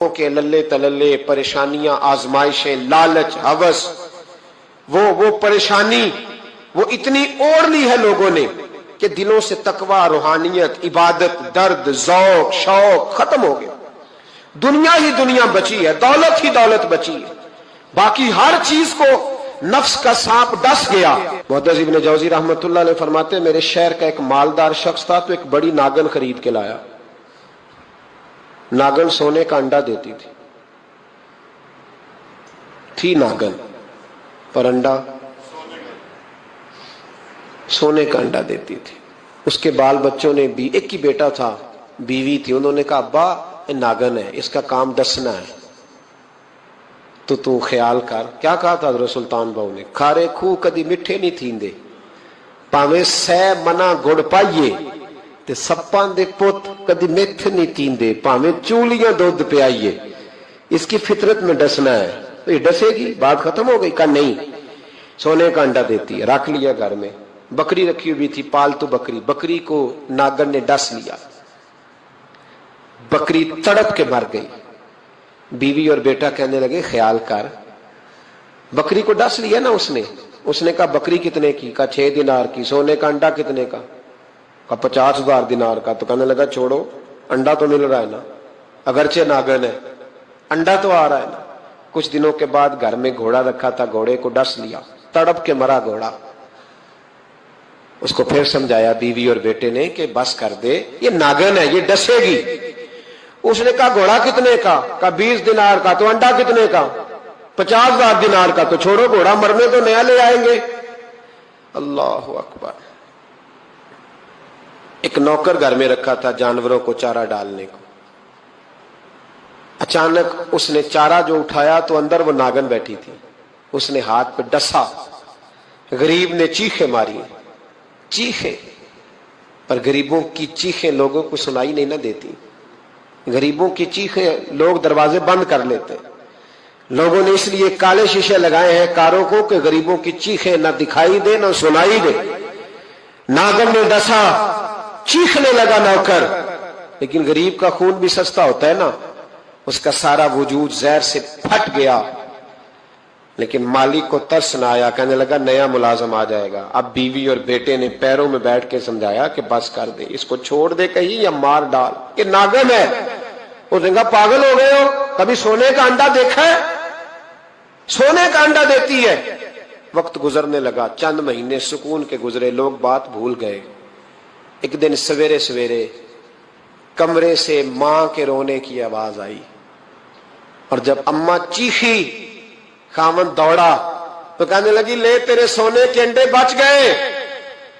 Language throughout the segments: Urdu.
کے للے تللے، پریشانیاں، آزمائشیں، لالچ، ہوس، وہ پریشانی وہ اتنی اوڑھ لی ہے لوگوں نے کہ دلوں سے تقوی، روحانیت، عبادت، درد، ذوق، شوق ختم ہو گیا۔ دنیا ہی دنیا بچی ہے، دولت ہی دولت بچی ہے، باقی ہر چیز کو نفس کا سانپ ڈس گیا۔ محدث ابن جوزی رحمۃ اللہ علیہ فرماتے ہیں میرے شہر کا ایک مالدار شخص تھا تو ایک بڑی ناگن خرید کے لایا۔ ناگن سونے کا انڈا دیتی تھی ناگن، پر انڈا سونے کا انڈا دیتی تھی۔ اس کے بال بچوں نے بھی، ایک ہی بیٹا تھا، بیوی تھی، انہوں نے کہا ابا یہ ناگن ہے، اس کا کام دسنا ہے، تو خیال کر۔ کیا کہا تھا حضرت سلطان بہو نے؟ کھارے کھو کدی مٹھے نہیں تھیندے، پاویں سہ منا گڑ پائیے تے سپاں دے پت کدی میتھ نہیں تیندے، پاویں چولیاں دودھ پیائیے، اس کی فطرت میں ڈسنا ہے۔ تو یہ ڈسے گی؟ بات ختم ہو گئی؟ کہا نہیں، سونے کا انڈا دیتی ہے۔ رکھ لیا گھر میں، بکری رکھی ہوئی تھی، پالتو بکری، بکری کو ناگن نے ڈس لیا، بکری تڑپ کے مر گئی۔ بیوی اور بیٹا کہنے لگے خیال کر، بکری کو ڈس لیا نا اس نے کہا بکری کتنے کی؟ کہا 6 دینار کی۔ سونے کا انڈا کتنے کا؟ کہا 50,000 دینار کا۔ تو کہنے لگا چھوڑو، انڈا تو مل رہا ہے نا، اگرچہ ناگن ہے، انڈا تو آ رہا ہے نا۔ کچھ دنوں کے بعد گھر میں گھوڑا رکھا تھا، گھوڑے کو ڈس لیا، تڑپ کے مرا گھوڑا۔ اس کو پھر سمجھایا بیوی اور بیٹے نے کہ بس کر دے، یہ ناگن ہے، یہ ڈسے گی۔ اس نے کہا گھوڑا کتنے کا؟ کہا 20 دینار کا۔ تو انڈا کتنے کا؟ 50,000 دینار کا۔ تو چھوڑو، گھوڑا مرنے تو نیا لے آئیں گے۔ اللہ اکبر۔ ایک نوکر گھر میں رکھا تھا جانوروں کو چارہ ڈالنے کو۔ اچانک اس نے چارہ جو اٹھایا تو اندر وہ ناگن بیٹھی تھی، اس نے ہاتھ پہ ڈسا، غریب نے چیخیں ماری، چیخیں، پر غریبوں کی چیخیں لوگوں کو سنائی نہیں نہ دیتی، غریبوں کی چیخیں لوگ دروازے بند کر لیتے۔ لوگوں نے اس لیے کالے شیشے لگائے ہیں کاروں کو کہ غریبوں کی چیخیں نہ دکھائی دے نہ سنائی دے۔ ناگن نے ڈسا، چیخنے لگا نوکر، لیکن غریب کا خون بھی سستا ہوتا ہے نا، اس کا سارا وجود زہر سے پھٹ گیا۔ لیکن مالک کو ترس نہ آیا، کہنے لگا نیا ملازم آ جائے گا۔ اب بیوی اور بیٹے نے پیروں میں بیٹھ کے سمجھایا کہ بس کر دے، اس کو چھوڑ دے کہیں یا مار ڈال، کہ ناگن ہے۔ اس نے کہا پاگل ہو گئے ہو، کبھی سونے کا انڈا دیکھا ہے؟ سونے کا انڈا دیتی ہے۔ وقت گزرنے لگا، چند مہینے سکون کے گزرے، لوگ بات بھول گئے۔ ایک دن سویرے سویرے کمرے سے ماں کے رونے کی آواز آئی، اور جب اماں چیخی خاوند دوڑا تو کہنے لگی لے تیرے سونے کے انڈے بچ گئے۔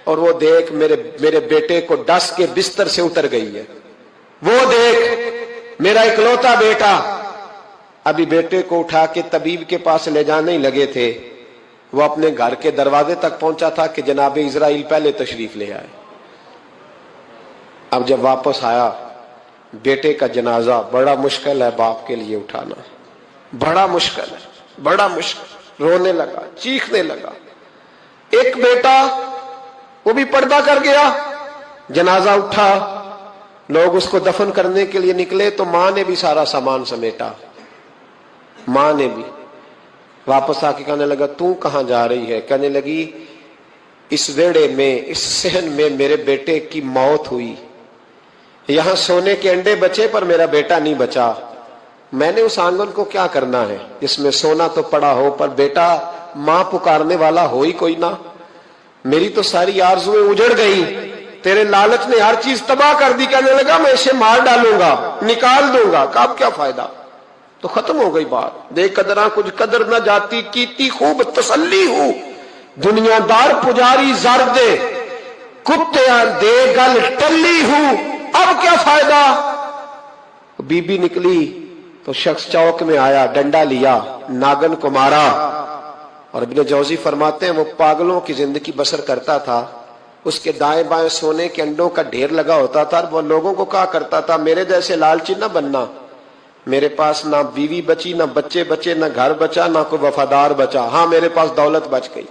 اور وہ دیکھ میرے بیٹے کو ڈس کے بستر سے اتر گئی ہے، وہ دیکھ میرا اکلوتا بیٹا۔ ابھی بیٹے کو اٹھا کے طبیب کے پاس لے جانے ہی لگے تھے، وہ اپنے گھر کے دروازے تک پہنچا تھا کہ جناب اسرائیل پہلے تشریف لے آئے۔ اب جب واپس آیا، بیٹے کا جنازہ بڑا مشکل ہے باپ کے لیے اٹھانا، بڑا مشکل ہے، بڑا مشکل۔ رونے لگا، چیخنے لگا۔ ایک بیٹا وہ بھی پردہ کر گیا، جنازہ اٹھا، لوگ اس کو دفن کرنے کے لیے نکلے تو ماں نے بھی سارا سامان سمیٹا، ماں نے بھی۔ واپس آ کے کہنے لگا تو کہاں جا رہی ہے؟ کہنے لگی اس ویڑے میں، اس صحن میں میرے بیٹے کی موت ہوئی، یہاں سونے کے انڈے بچے پر میرا بیٹا نہیں بچا، میں نے اس آنگن کو کیا کرنا ہے جس میں سونا تو پڑا ہو پر بیٹا ماں پکارنے والا ہو ہی کوئی نہ، میری تو ساری آرزویں اجڑ گئی، تیرے لالچ نے ہر چیز تباہ کر دی۔ کہنے لگا میں اسے مار ڈالوں گا، نکال دوں گا۔ اب کیا فائدہ؟ تو ختم ہو گئی بات۔ دے قدراں کچھ قدر نہ جاتی، کیتی خوب تسلی ہوں، دنیا دار پجاری زر دے، کتیاں دے گل ٹلی ہوں، اب کیا فائدہ؟ بی بی نکلی تو شخص چوک میں آیا، ڈنڈا لیا، ناگن کو مارا۔ اور ابن جوزی فرماتے ہیں وہ پاگلوں کی زندگی بسر کرتا تھا، اس کے دائیں بائیں سونے کے انڈوں کا ڈھیر لگا ہوتا تھا، وہ لوگوں کو کہا کرتا تھا میرے جیسے لالچی نہ بننا، میرے پاس نہ بیوی بچی، نہ بچے بچے، نہ گھر بچا، نہ کوئی وفادار بچا، ہاں میرے پاس دولت بچ گئی۔